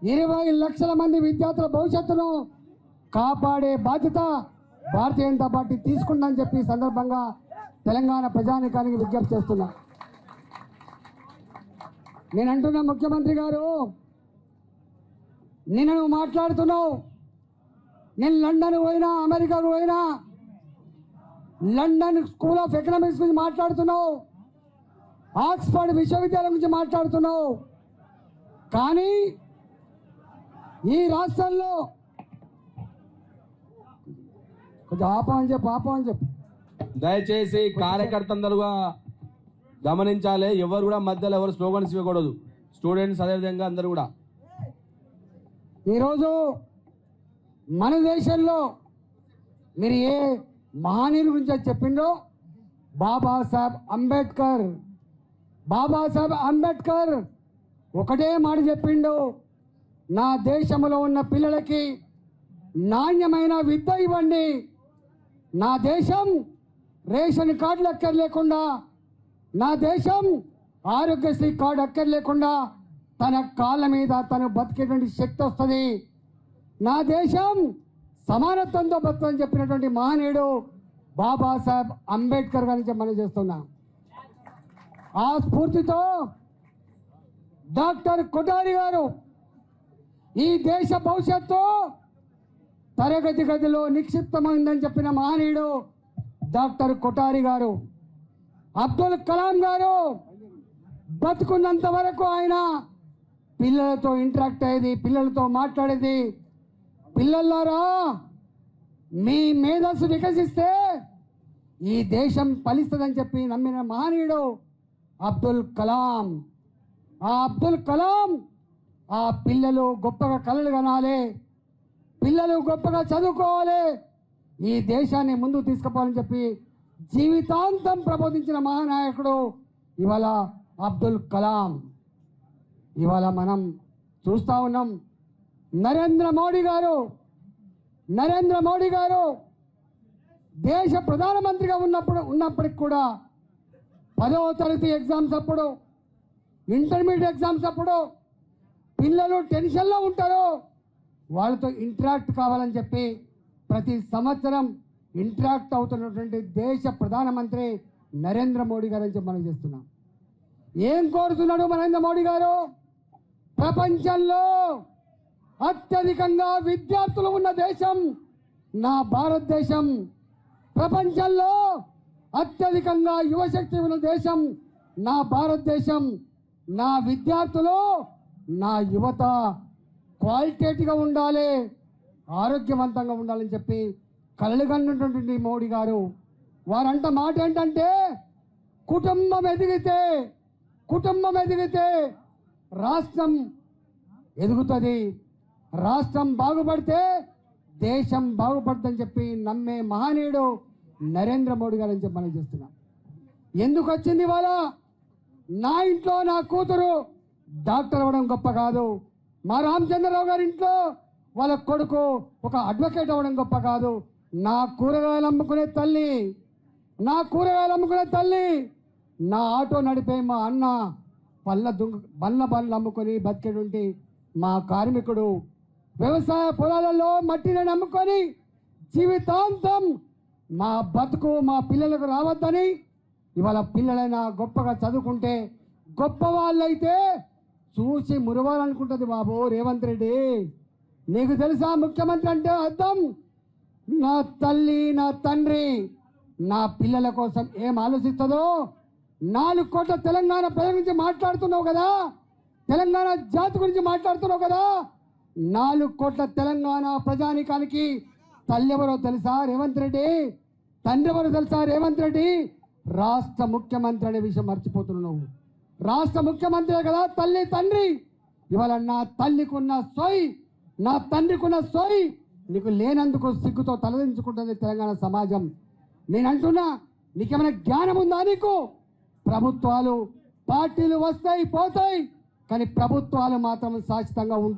20 లక్షల మంది విద్యార్థుల భవిష్యత్తును కాపాడే బాధ్యత భారతీయ జనతా పార్టీ తీసుకుందని చెప్పి సందర్భంగా తెలంగాణ ప్రజానికానికి విజ్ఞప్తి చేస్తున్నా. నేను అంటున్నా, ముఖ్యమంత్రి గారు, నిన్న నువ్వు మాట్లాడుతున్నావు, నేను లండన్ పోయినా, అమెరికాకు పోయినా, లండన్ స్కూల్ ఆఫ్ ఎకనామిక్స్ గురించి మాట్లాడుతున్నావు, ఆక్స్ఫర్డ్ విశ్వవిద్యాలయం గురించి మాట్లాడుతున్నావు. కానీ ఈ రాష్ట్రంలో కొంచెం ఆపని చెప్పు. దయచేసి కార్యకర్తలుగా గమనించాలి. ఎవరు కూడా మధ్యలో ఎవరు స్లోగన్స్ ఇవ్వకూడదు. స్టూడెంట్స్ అదేవిధంగా అందరూ కూడా. ఈరోజు మన దేశంలో మీరు ఏ మహనీయుల గురించి చెప్పిండో, బాబాసాహెబ్ అంబేద్కర్ ఒకటే మాట చెప్పిండు, నా దేశంలో ఉన్న పిల్లలకి నాణ్యమైన విద్య ఇవ్వండి. నా దేశం రేషన్ కార్డులు అక్కర్లేకుండా, నా దేశం ఆరోగ్యశ్రీ కార్డు అక్కర్లేకుండా తన కాళ్ళ మీద తను బతికేటువంటి శక్తి వస్తుంది. నా దేశం సమానత్వంతో బతుకని చెప్పినటువంటి మహనీయుడు బాబాసాహెబ్ అంబేద్కర్ గురించి మనం చేస్తున్నా. ఆ స్ఫూర్తితో డాక్టర్ కొఠారి గారు ఈ దేశ భవిష్యత్తు తరగతి గదిలో నిక్షిప్తమైందని చెప్పిన మహనీయుడు డాక్టర్ కొఠారి గారు. అబ్దుల్ కలాం గారు బతుకున్నంత వరకు ఆయన పిల్లలతో ఇంటరాక్ట్ అయ్యేది, పిల్లలతో మాట్లాడేది. పిల్లలారా, మీ మేధస్సు వికసిస్తే ఈ దేశం ఫలిస్తుందని చెప్పి నమ్మిన మహనీయుడు అబ్దుల్ కలాం. ఆ అబ్దుల్ కలాం ఆ పిల్లలు గొప్పగా కలలు కనాలి, పిల్లలు గొప్పగా చదువుకోవాలి, ఈ దేశాన్ని ముందుకు తీసుకుపోవాలని చెప్పి జీవితాంతం ప్రబోధించిన మహానాయకుడు ఇవాళ అబ్దుల్ కలాం. ఇవాళ మనం చూస్తూ ఉన్నాం, నరేంద్ర మోడీ గారు దేశ ప్రధానమంత్రిగా ఉన్నప్పటికి కూడా 10వ తరగతి ఎగ్జామ్స్ అప్పుడు, ఇంటర్మీడియట్ ఎగ్జామ్స్ అప్పుడు పిల్లలు టెన్షన్లో ఉంటారు, వాళ్ళతో ఇంటరాక్ట్ కావాలని చెప్పి ప్రతి సంవత్సరం ఇంటరాక్ట్ అవుతున్నటువంటి దేశ ప్రధానమంత్రి నరేంద్ర మోడీ గారు అని చెప్పి మనం చేస్తున్నాం. ఏం కోరుతున్నాడు నరేంద్ర మోడీ గారు? ప్రపంచంలో అత్యధికంగా విద్యార్థులు ఉన్న దేశం నా భారతదేశం, ప్రపంచంలో అత్యధికంగా యువశక్తి ఉన్న దేశం నా భారతదేశం. నా విద్యార్థులు, నా యువత క్వాలిటేటివ్గా ఉండాలి, ఆరోగ్యవంతంగా ఉండాలని చెప్పి కలలుగన్నటువంటి మోడీ గారు వారంట మాట ఏంటంటే, కుటుంబం ఎదిగితే రాష్ట్రం ఎదుగుతుంది, రాష్ట్రం బాగుపడితే దేశం బాగుపడుతుందని చెప్పి నమ్మే మహనీయుడు నరేంద్ర మోడీ గారు అని చెప్పి మనం చేస్తున్నాం. ఎందుకు వచ్చింది ఇవాళ? నా ఇంట్లో నా కూతురు డాక్టర్ అవ్వడం గొప్ప కాదు, మా రామచంద్రరావు గారి ఇంట్లో వాళ్ళ కొడుకు ఒక అడ్వకేట్ అవ్వడం గొప్ప కాదు. నా కూరగాయలు అమ్ముకునే తల్లి, నా ఆటో నడిపే మా అన్న, బండ్లు అమ్ముకొని బతికేటువంటి మా కార్మికుడు, వ్యవసాయ పొలాలలో మట్టిని నమ్ముకొని జీవితాంతం మా బతుకు మా పిల్లలకు రావద్దని ఇవాళ పిల్లలైనా గొప్పగా చదువుకుంటే గొప్ప వాళ్ళైతే చూసి మురవాలనుకుంటుంది. బాబు రేవంత్ రెడ్డి, నీకు తెలుసా ముఖ్యమంత్రి అంటే అర్థం? నా తల్లి నా తండ్రి నా పిల్లల కోసం ఏం ఆలోచిస్తుందో 4 కోట్ల తెలంగాణ ప్రజల గురించి మాట్లాడుతున్నావు కదా, తెలంగాణ జాతి గురించి మాట్లాడుతున్నావు కదా. 4 కోట్ల తెలంగాణ ప్రజానికానికి తల్లి ఎవరో తెలుసా రేవంత్ రెడ్డి? తండ్రి ఎవరో తెలుసా రేవంత్ రెడ్డి? రాష్ట్ర ముఖ్యమంత్రి అనే విషయం మర్చిపోతున్నావు. రాష్ట్ర ముఖ్యమంత్రి కదా తల్లి తండ్రి. ఇవాళ నా తల్లికున్న సోయి, నా తండ్రికున్న సోయి నీకు లేనందుకు సిగ్గుతో తలదించుకుంటుంది తెలంగాణ సమాజం. నేను అంటున్నా, నీకేమైనా జ్ఞానం ఉందా? నీకు ప్రభుత్వాలు పార్టీలు వస్తాయి పోతాయి, కానీ ప్రభుత్వాలు మాత్రం శాశ్వతంగా ఉంటాయి.